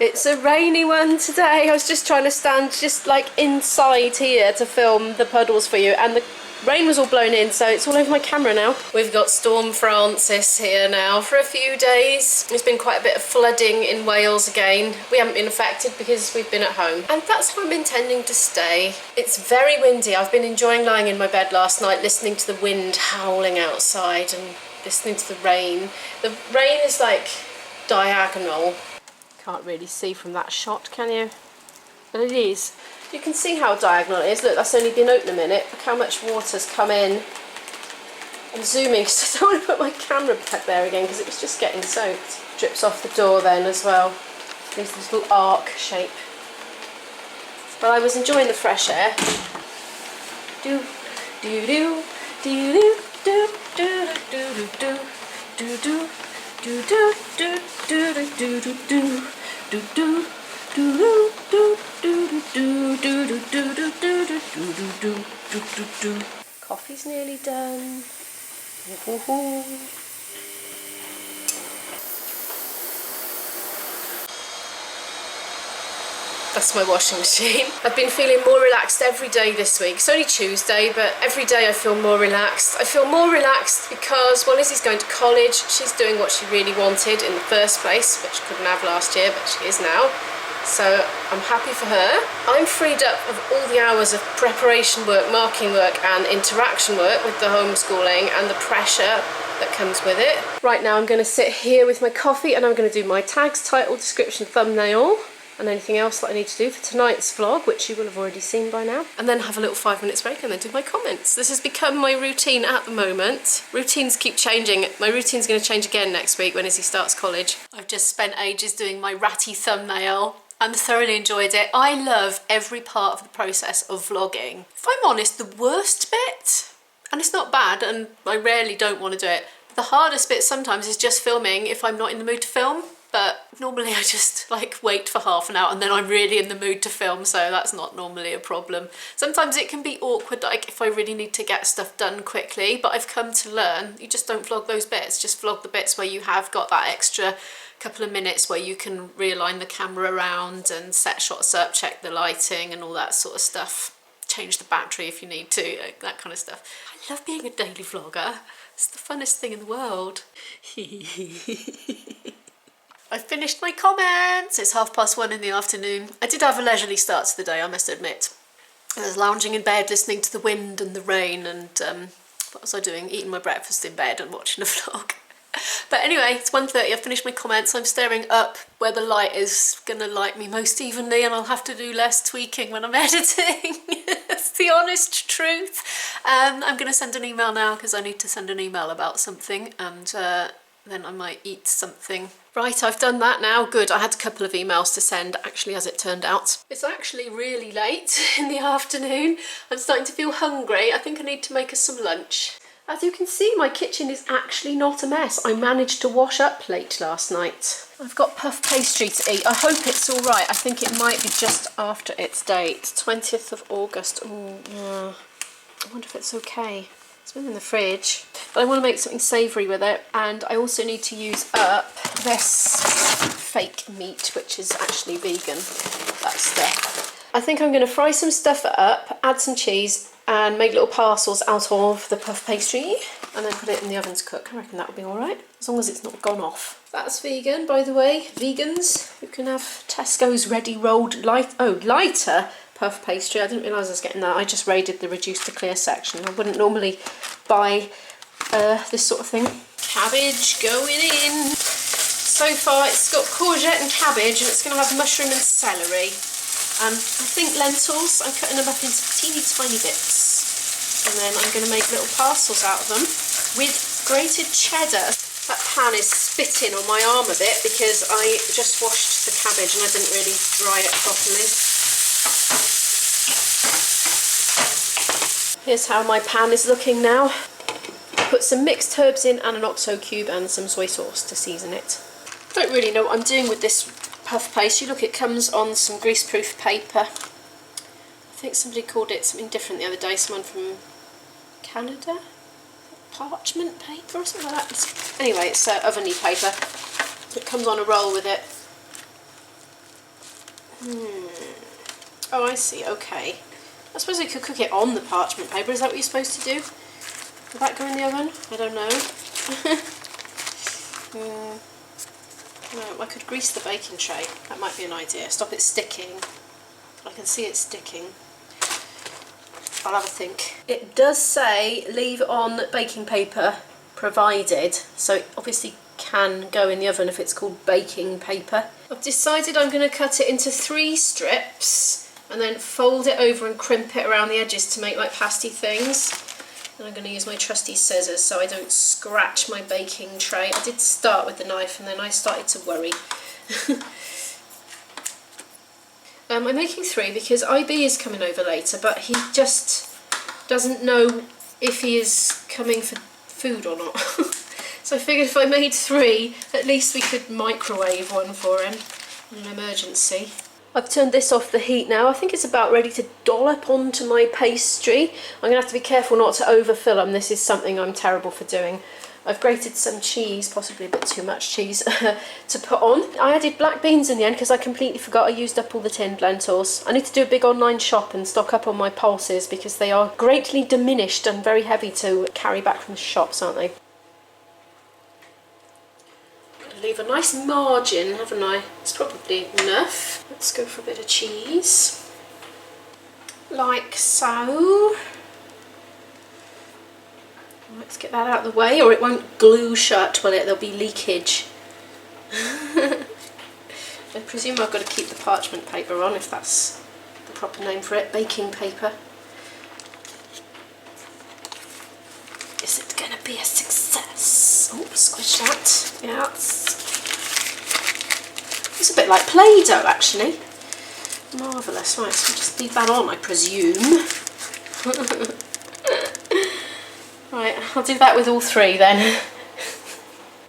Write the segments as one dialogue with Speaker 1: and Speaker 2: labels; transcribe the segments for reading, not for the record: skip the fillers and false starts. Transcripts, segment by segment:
Speaker 1: It's a rainy one today. I was just trying to stand just like inside here to film the puddles for you, and the rain was all blown in, so it's all over my camera now. We've got Storm Francis here now for a few days. There's been quite a bit of flooding in Wales again. We haven't been affected because we've been at home, and that's how I'm intending to stay. It's very windy. I've been enjoying lying in my bed last night, listening to the wind howling outside and listening to the rain. The rain is like diagonal. Can't really see from that shot, can you? But it is. You can see how diagonal it is. Look, that's only been open a minute. Look how much water's come in. I'm zooming because I don't want to put my camera back there again because it was just getting soaked. Drips off the door then as well. Leaves this little arc shape. But I was enjoying the fresh air. Do do do do do do do do do do do. Do do do do do do do do do do do. Coffee's nearly done. That's my washing machine. I've been feeling more relaxed every day this week. It's only Tuesday, but every day I feel more relaxed. I feel more relaxed because, well, Lizzie's going to college. She's doing what she really wanted in the first place, which she couldn't have last year, but she is now. So I'm happy for her. I'm freed up of all the hours of preparation work, marking work and interaction work with the homeschooling and the pressure that comes with it. Right now I'm going to sit here with my coffee and I'm going to do my tags, title, description, thumbnail, and anything else that I need to do for tonight's vlog, which you will have already seen by now, and then have a little 5 minutes break and then do my comments. This has become my routine at the moment. Routines keep changing. My routine's going to change again next week when Izzy starts college. I've just spent ages doing my ratty thumbnail and thoroughly enjoyed it. I love every part of the process of vlogging. If I'm honest, the worst bit, and it's not bad and I rarely don't want to do it, but the hardest bit sometimes is just filming if I'm not in the mood to film. But normally I just like wait for half an hour and then I'm really in the mood to film, so that's not normally a problem. Sometimes it can be awkward, like if I really need to get stuff done quickly, but I've come to learn you just don't vlog those bits, just vlog the bits where you have got that extra couple of minutes where you can realign the camera around and set shots up, check the lighting and all that sort of stuff. Change the battery if you need to, that kind of stuff. I love being a daily vlogger. It's the funnest thing in the world. I finished my comments. It's 1:30 in the afternoon. I did have a leisurely start to the day, I must admit. I was lounging in bed listening to the wind and the rain and what was I doing? Eating my breakfast in bed and watching a vlog. But anyway, it's 1:30, I've finished my comments. I'm staring up where the light is going to light me most evenly and I'll have to do less tweaking when I'm editing. It's the honest truth. I'm going to send an email now because I need to send an email about something, and then I might eat something. Right, I've done that now. Good, I had a couple of emails to send, actually, as it turned out. It's actually really late in the afternoon. I'm starting to feel hungry. I think I need to make us some lunch. As you can see, my kitchen is actually not a mess. I managed to wash up late last night. I've got puff pastry to eat. I hope it's all right. I think it might be just after its date, 20th of August. Oh, yeah. I wonder if it's okay. It's been in the fridge. But I want to make something savoury with it, and I also need to use up this fake meat, which is actually vegan. That stuff. I think I'm going to fry some stuff up, add some cheese, and make little parcels out of the puff pastry, and then put it in the oven to cook. I reckon that would be alright, as long as it's not gone off. That's vegan, by the way. Vegans, you can have Tesco's ready rolled lighter puff pastry. I didn't realise I was getting that. I just raided the reduced to clear section. I wouldn't normally buy this sort of thing. Cabbage going in. So far it's got courgette and cabbage, and it's going to have mushroom and celery. And I think lentils. I'm cutting them up into teeny tiny bits. And then I'm going to make little parcels out of them with grated cheddar. That pan is spitting on my arm a bit because I just washed the cabbage and I didn't really dry it properly. Here's how my pan is looking now. I put some mixed herbs in and an oxo cube and some soy sauce to season it. I don't really know what I'm doing with this puff pastry. Look, it comes on some greaseproof paper. I think somebody called it something different the other day, someone from Canada? Parchment paper or something like that. Anyway, it's oveny paper. It comes on a roll with it. Oh, I see, okay. I suppose I could cook it on the parchment paper. Is that what you're supposed to do? Will that go in the oven? I don't know. No, I could grease the baking tray. That might be an idea. Stop it sticking. I can see it sticking. I'll have a think. It does say leave on baking paper provided, so it obviously can go in the oven if it's called baking paper. I've decided I'm going to cut it into 3 strips and then fold it over and crimp it around the edges to make like pasty things. And I'm going to use my trusty scissors so I don't scratch my baking tray. I did start with the knife and then I started to worry. I'm making 3 because IB is coming over later, but he just doesn't know if he is coming for food or not. So I figured if I made 3, at least we could microwave one for him in an emergency. I've turned this off the heat now. I think it's about ready to dollop onto my pastry. I'm going to have to be careful not to overfill them. This is something I'm terrible for doing. I've grated some cheese, possibly a bit too much cheese, to put on. I added black beans in the end because I completely forgot I used up all the tinned lentils. I need to do a big online shop and stock up on my pulses because they are greatly diminished and very heavy to carry back from the shops, aren't they? Leave a nice margin, haven't I? It's probably enough. Let's go for a bit of cheese. Like so. Let's get that out of the way or it won't glue shut, will it? There'll be leakage. I presume I've got to keep the parchment paper on if that's the proper name for it. Baking paper. Is it going to be a success? Oh, squish that. Yeah, it's a bit like Play-Doh actually. Marvellous. Right, so just leave that on, I presume. Right, I'll do that with all 3 then.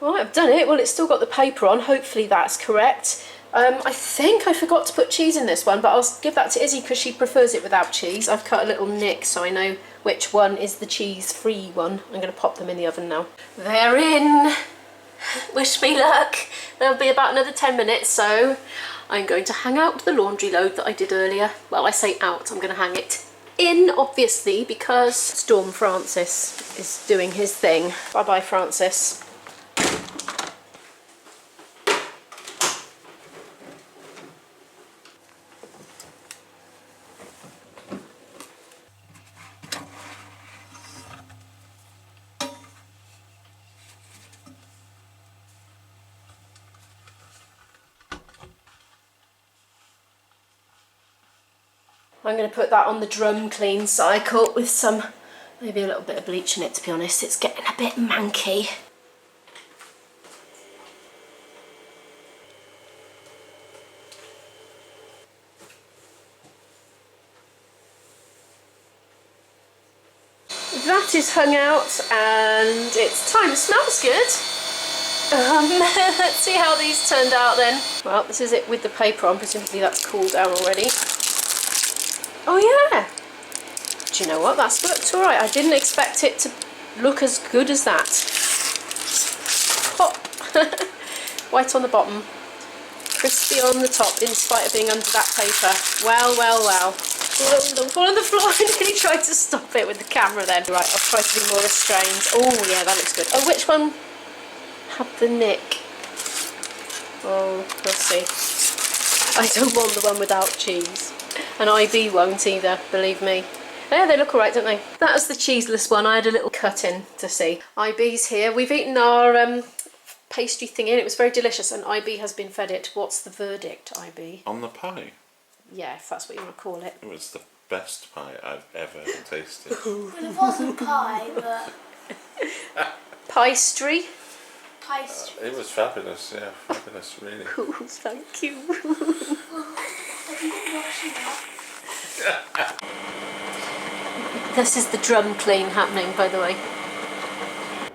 Speaker 1: Right, I've done it. Well, it's still got the paper on. Hopefully that's correct. I think I forgot to put cheese in this one, but I'll give that to Izzy because she prefers it without cheese. I've cut a little nick so I know which one is the cheese-free one. I'm going to pop them in the oven now. They're in. Wish me luck. There'll be about another 10 minutes, so I'm going to hang out the laundry load that I did earlier. Well, I say out, I'm going to hang it in, obviously, because Storm Francis is doing his thing. Bye-bye, Francis. I'm going to put that on the drum clean cycle with some, maybe a little bit of bleach in it, to be honest. It's getting a bit manky. That is hung out and it's time. It smells good. Let's see how these turned out then. Well, this is it with the paper on. Presumably that's cooled down already. Oh yeah, do you know what, that's looked alright. I didn't expect it to look as good as that. Pop. White on the bottom, crispy on the top in spite of being under that paper. Well, well, well. Don't fall on the floor. I nearly tried to stop it with the camera then. Right, I'll try to be more restrained. Oh yeah, that looks good. Oh, which one had the nick? Oh, we'll see. I don't want the one without cheese. And IB won't either, believe me. Yeah, they look alright, don't they? That was the cheeseless one. I had a little cut in to see. IB's here. We've eaten our pastry thing in. It was very delicious and IB has been fed it. What's the verdict, IB?
Speaker 2: On the pie?
Speaker 1: Yeah, if that's what you want to call it.
Speaker 2: It was the best pie I've ever tasted.
Speaker 3: Well, it wasn't pie, but...
Speaker 1: Pastry?
Speaker 3: Pastry.
Speaker 2: It was fabulous, yeah, fabulous, really.
Speaker 1: Oh, thank you. This is the drum clean happening, by the way.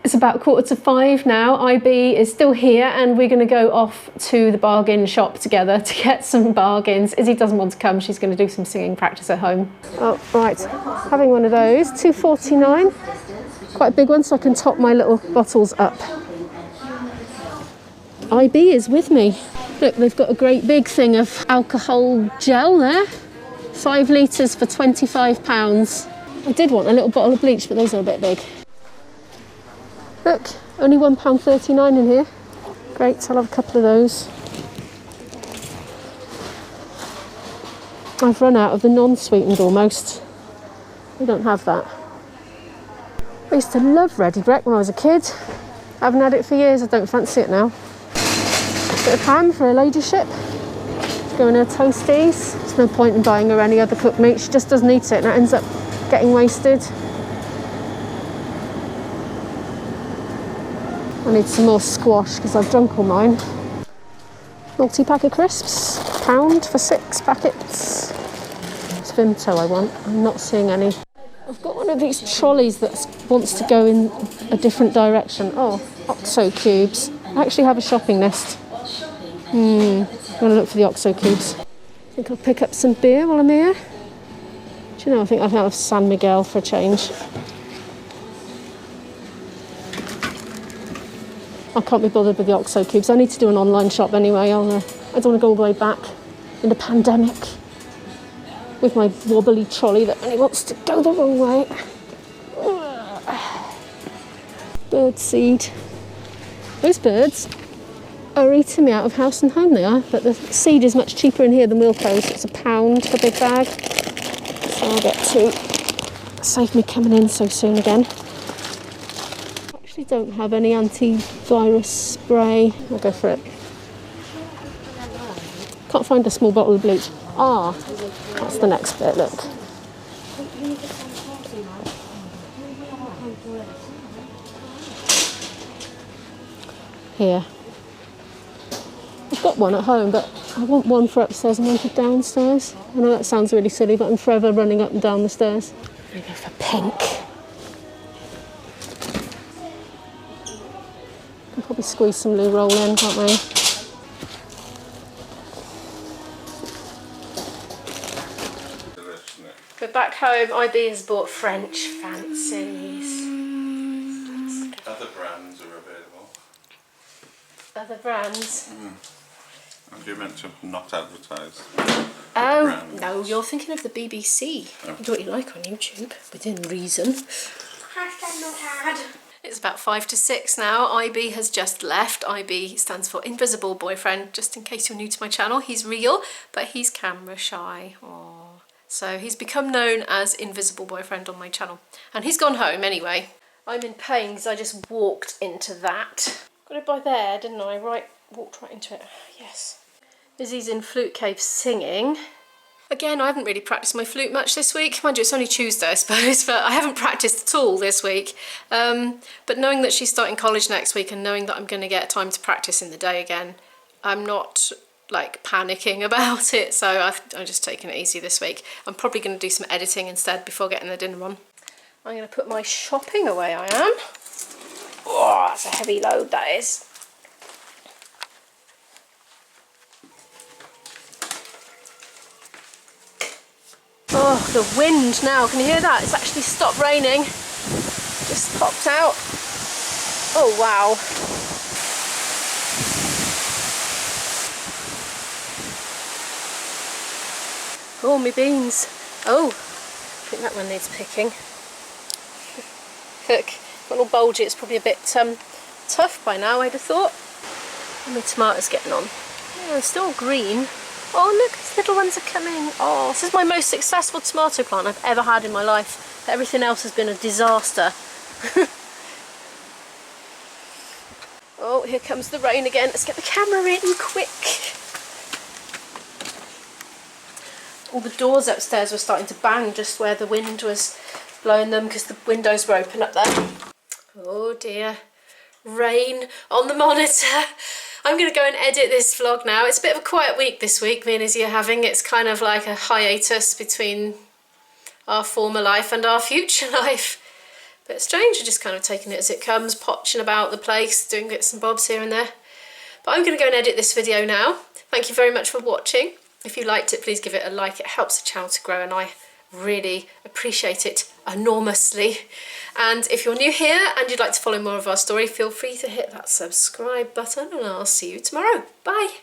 Speaker 1: It's about 4:45 now. IB is still here and we're going to go off to the bargain shop together to get some bargains. Izzy doesn't want to come, she's going to do some singing practice at home. Oh, right, having one of those, £2.49. Quite a big one so I can top my little bottles up. IB is with me. Look, they've got a great big thing of alcohol gel there. 5 litres for £25. I did want a little bottle of bleach, but those are a bit big. Look, only £1.39 in here. Great, I'll have a couple of those. I've run out of the non-sweetened almost. We don't have that. I used to love Ready Brek when I was a kid. I haven't had it for years, I don't fancy it now. Bit of ham for her ladyship. Go in her toasties. There's no point in buying her any other cooked meat, she just doesn't eat it and it ends up getting wasted. I need some more squash because I've drunk all mine. Multi-pack of crisps, £1 for 6 packets. It's Vimto I want, I'm not seeing any. I've got one of these trolleys that wants to go in a different direction. Oh, OXO cubes. I actually have a shopping list. I'm going to look for the OXO cubes. I think I'll pick up some beer while I'm here. Do you know, I think I'll have San Miguel for a change. I can't be bothered with the OXO cubes. I need to do an online shop anyway. I don't want to go all the way back in the pandemic with my wobbly trolley that only wants to go the wrong way. Bird seed. Those birds are eating me out of house and home, they are, but the seed is much cheaper in here than Wilko's. It's £1 for a big bag. So I'll get 2. Save me coming in so soon again. I actually don't have any antivirus spray. I'll go for it. Can't find a small bottle of bleach. Ah, that's the next bit, look. Here. I've got one at home, but I want one for upstairs and one for downstairs. I know that sounds really silly, but I'm forever running up and down the stairs. I'm going to go for pink. Can probably squeeze some loo roll in, can't we? We're back home. IB has bought French fancies.
Speaker 2: Other brands are available.
Speaker 1: Other brands?
Speaker 2: And you meant to not advertise.
Speaker 1: Oh,
Speaker 2: brands.
Speaker 1: no, you're thinking of the BBC. Oh. Do what you like on YouTube, within reason.
Speaker 3: Hashtag not had.
Speaker 1: It's about 5 to 6 now. IB has just left. IB stands for Invisible Boyfriend. Just in case you're new to my channel, he's real, but he's camera shy. Aww. So he's become known as Invisible Boyfriend on my channel. And he's gone home anyway. I'm in pain because I just walked into that. Got it by there, didn't I? Walked right into it. Yes. Izzy's in flute cave singing. Again, I haven't really practiced my flute much this week. Mind you, it's only Tuesday, I suppose, but I haven't practiced at all this week. But knowing that she's starting college next week and knowing that I'm going to get time to practice in the day again, I'm not like panicking about it, so I'm just taking it easy this week. I'm probably going to do some editing instead before getting the dinner on. I'm going to put my shopping away, I am. Oh, that's a heavy load, that is. Oh, the wind now, can you hear that? It's actually stopped raining. Just popped out. Oh, wow. Oh, my beans. Oh, I think that one needs picking. Look, got all bulgy. It's probably a bit tough by now, I'd have thought. And my tomatoes getting on. Yeah, they're still green. Oh, look, these little ones are coming. Oh, this is my most successful tomato plant I've ever had in my life. Everything else has been a disaster. Oh, here comes the rain again. Let's get the camera in quick. All the doors upstairs were starting to bang just where the wind was blowing them because the windows were open up there. Oh dear. Rain on the monitor. I'm going to go and edit this vlog now. It's a bit of a quiet week this week, me and Izzy are having. It's kind of like a hiatus between our former life and our future life. But it's strange, we're just kind of taking it as it comes, potching about the place, doing bits and bobs here and there. But I'm going to go and edit this video now. Thank you very much for watching. If you liked it, please give it a like. It helps the channel to grow and I really appreciate it enormously. And if you're new here and you'd like to follow more of our story, feel free to hit that subscribe button and I'll see you tomorrow. Bye!